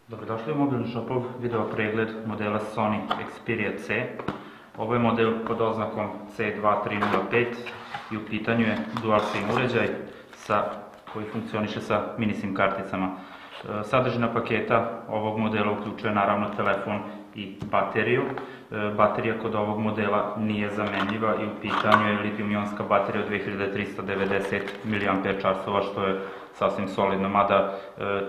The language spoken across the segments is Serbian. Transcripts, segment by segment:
Dobrodošli u Mobilni Shopov video pregled modela Sony Xperia C. Ovo je model pod oznakom C2305 i u pitanju je dual SIM uređaj koji funkcioniše sa mini SIM karticama. Sadržina paketa ovog modela uključuje naravno telefon i bateriju. Baterija kod ovog modela nije zamenljiva i u pitanju je litijum-ionska baterija od 2390 mAh, što je sasvim solidno, mada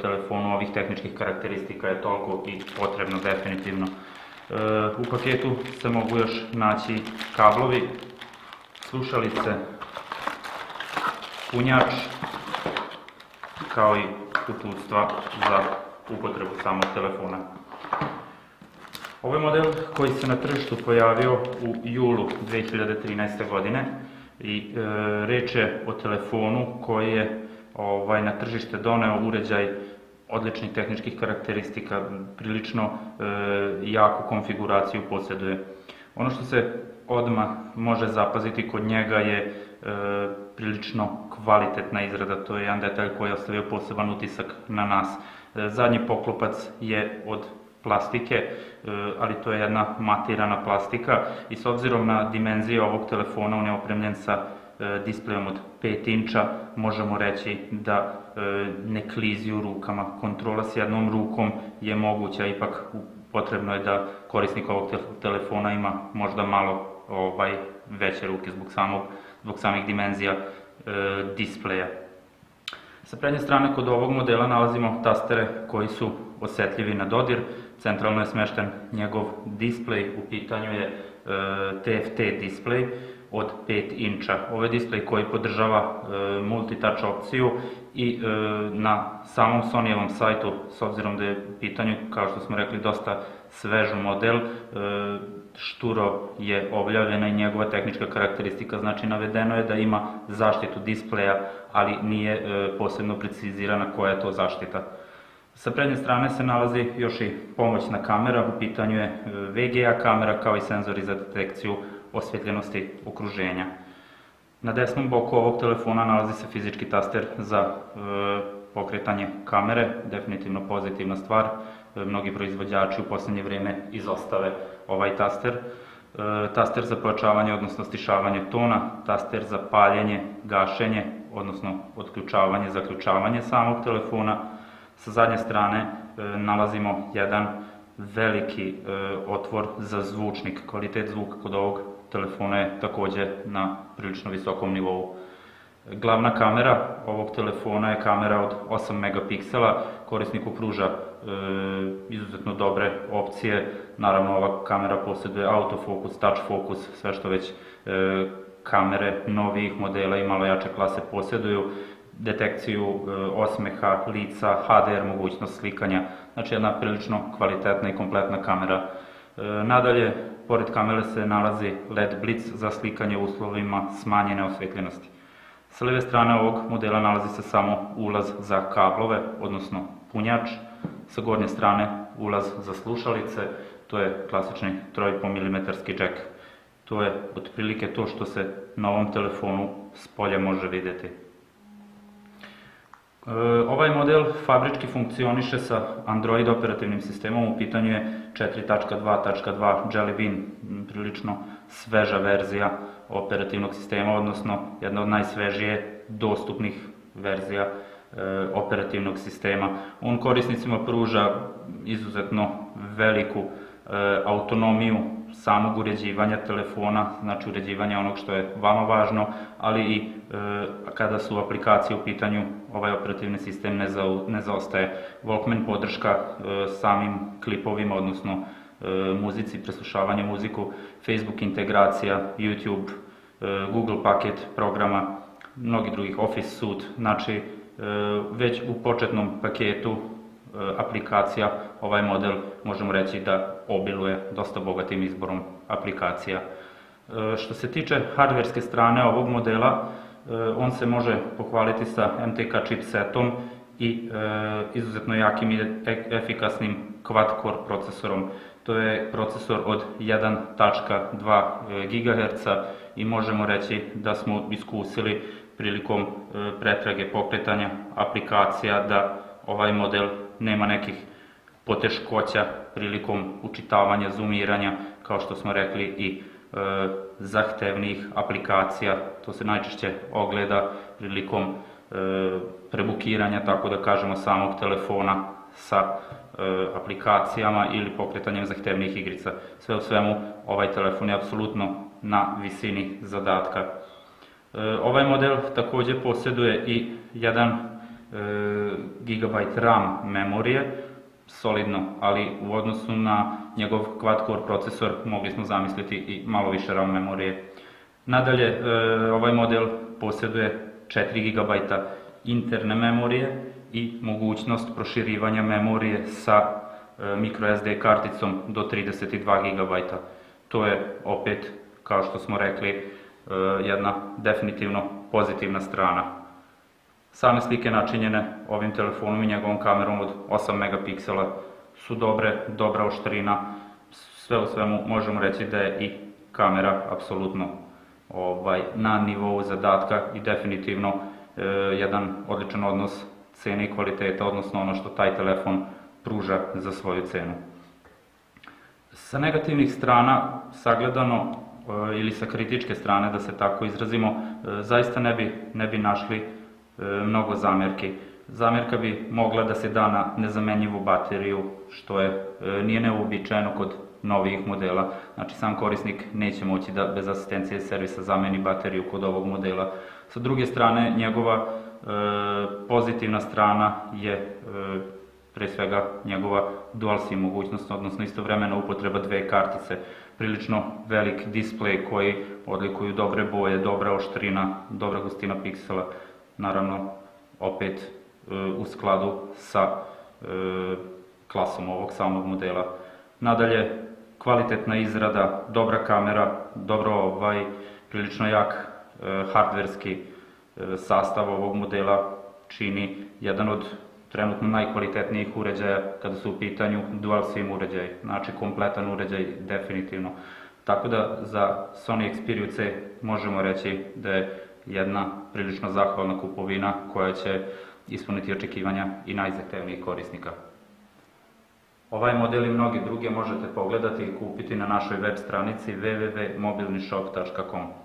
telefonu ovih tehničkih karakteristika je toliko i potrebno definitivno. U paketu se mogu još naći kablovi, slušalice, punjač, kao i uputstva za upotrebu samog telefona. Ovo je model koji se na tržištu pojavio u julu 2013. godine i reč je o telefonu koji je na tržište doneo uređaj odličnih tehničkih karakteristika, prilično jaku konfiguraciju posjeduje. Ono što se odmah može zapaziti kod njega je prilično kvalitetna izrada, to je jedan detalj koji je ostavio poseban utisak na nas. Zadnji poklopac je od plastike, ali to je jedna matirana plastika i s obzirom na dimenzije ovog telefona, on je opremljen sa displejom od 5 inča, možemo reći da ne klizi u rukama. Kontrola s jednom rukom je moguća, ipak potrebno je da korisnik ovog telefona ima možda malo veće ruke zbog samih dimenzija displeja. Sa prednje strane kod ovog modela nalazimo tastere koji su osetljivi na dodir. Centralno je smešten njegov displej, u pitanju je TFT displej od 5 inča. Ovo je displej koji podržava multitouch opciju i na samom Sonyjevom sajtu, s obzirom da je u pitanju, kao što smo rekli, dosta svež model, šturo je objavljena i njegova tehnička karakteristika, znači navedeno je da ima zaštitu displeja, ali nije posebno precizirana koja je to zaštita. Sa prednje strane se nalazi još i pomoćna kamera, u pitanju je VGA kamera kao i senzori za detekciju osvjetljenosti okruženja. Na desnom boku ovog telefona nalazi se fizički taster za pokretanje kamere, definitivno pozitivna stvar. Mnogi proizvođači u posljednje vrijeme izostave ovaj taster. Taster za pojačavanje, odnosno stišavanje tona, taster za paljenje, gašenje, odnosno otključavanje, zaključavanje samog telefona. Sa zadnje strane nalazimo jedan veliki otvor za zvučnik. Kvalitet zvuka kod ovog telefona je također na prilično visokom nivou. Glavna kamera ovog telefona je kamera od 8 megapiksela. Korisniku pruža izuzetno dobre opcije. Naravno, ova kamera posjeduje autofokus, touch fokus, sve što već kamere novijih modela i malo jače klase posjeduju. Detekciju osmeha, lica, HDR mogućnost slikanja, znači jedna prilično kvalitetna i kompletna kamera. Nadalje, pored kamere se nalazi LED blic za slikanje u uslovima smanjene osvetljenosti. Sa lijeve strane ovog modela nalazi se samo ulaz za kablove, odnosno punjač. Sa gornje strane ulaz za slušalice, to je klasični 3,5 mm jack. To je otprilike to što se na ovom telefonu s polja može vidjeti. Ovaj model fabrički funkcioniše sa Android operativnim sistemom, u pitanju je 4.2.2 Jelly Bean, prilično sveža verzija operativnog sistema, odnosno jedna od najsvežije dostupnih verzija operativnog sistema. On korisnicima pruža izuzetno veliku autonomiju samog uređivanja telefona, znači uređivanja onog što je vama važno, ali i kada su aplikacije u pitanju, ovaj operativni sistem ne zaostaje. Walkman podrška samim klipovima, odnosno muzici, preslušavanje muziku, Facebook integracija, YouTube, Google paket programa, mnogi drugih, Office suite, znači već u početnom paketu aplikacija ovaj model možemo reći da obiluje dosta bogatim izborom aplikacija. Što se tiče hardverske strane ovog modela, on se može pohvaliti sa MTK chipsetom i izuzetno jakim i efikasnim quad-core procesorom. To je procesor od 1.2 GHz i možemo reći da smo iskusili prilikom pretrage pokretanja aplikacija da ovaj model nema nekih poteškoća prilikom učitavanja, zoomiranja, kao što smo rekli, i zahtevnih aplikacija. To se najčešće ogleda prilikom prebukiranja, tako da kažemo, samog telefona sa aplikacijama ili pokretanjem zahtevnih igrica. Sve u svemu, ovaj telefon je apsolutno na visini zadatka. Ovaj model također posjeduje i 1 GB RAM memorije, solidno, ali u odnosu na njegov quad-core procesor mogli smo zamisliti i malo više RAM memorije. Nadalje, ovaj model posjeduje 4 GB interne memorije i mogućnost proširivanja memorije sa microSD karticom do 32 GB. To je opet, kao što smo rekli, jedna definitivno pozitivna strana. Same slike načinjene ovim telefonom i njegovom kamerom od 8 megapiksela su dobre, dobra oštrina. Sve u svemu možemo reći da je i kamera apsolutno na nivou zadatka i definitivno jedan odličan odnos cene i kvaliteta, odnosno ono što taj telefon pruža za svoju cenu. Sa negativnih strana sagledano, ili sa kritičke strane, da se tako izrazimo, zaista ne bi našli mnogo zamjerki. Zamjerka bi mogla da se da na nezamenjivu bateriju, što nije neuobičajeno kod novijih modela. Znači, sam korisnik neće moći da bez asistencije servisa zameni bateriju kod ovog modela. Sa druge strane, njegova pozitivna strana je pre svega njegova dual SIM mogućnost, odnosno istovremena upotreba dve kartice. Prilično velik displej koji odlikuju dobre boje, dobra oštrina, dobra gustina piksela, naravno opet u skladu sa klasom ovog samog modela. Nadalje, kvalitetna izrada, dobra kamera, dobro prilično jak hardverski sastav ovog modela čini jedan od trenutno najkvalitetnijih uređaja kada su u pitanju dual SIM uređaj, znači kompletan uređaj definitivno. Tako da za Sony Xperia C možemo reći da je jedna prilično zahvalna kupovina koja će ispuniti očekivanja i najzahtevnijih korisnika. Ovaj model i mnogi druge možete pogledati i kupiti na našoj web stranici www.mobilnishop.com.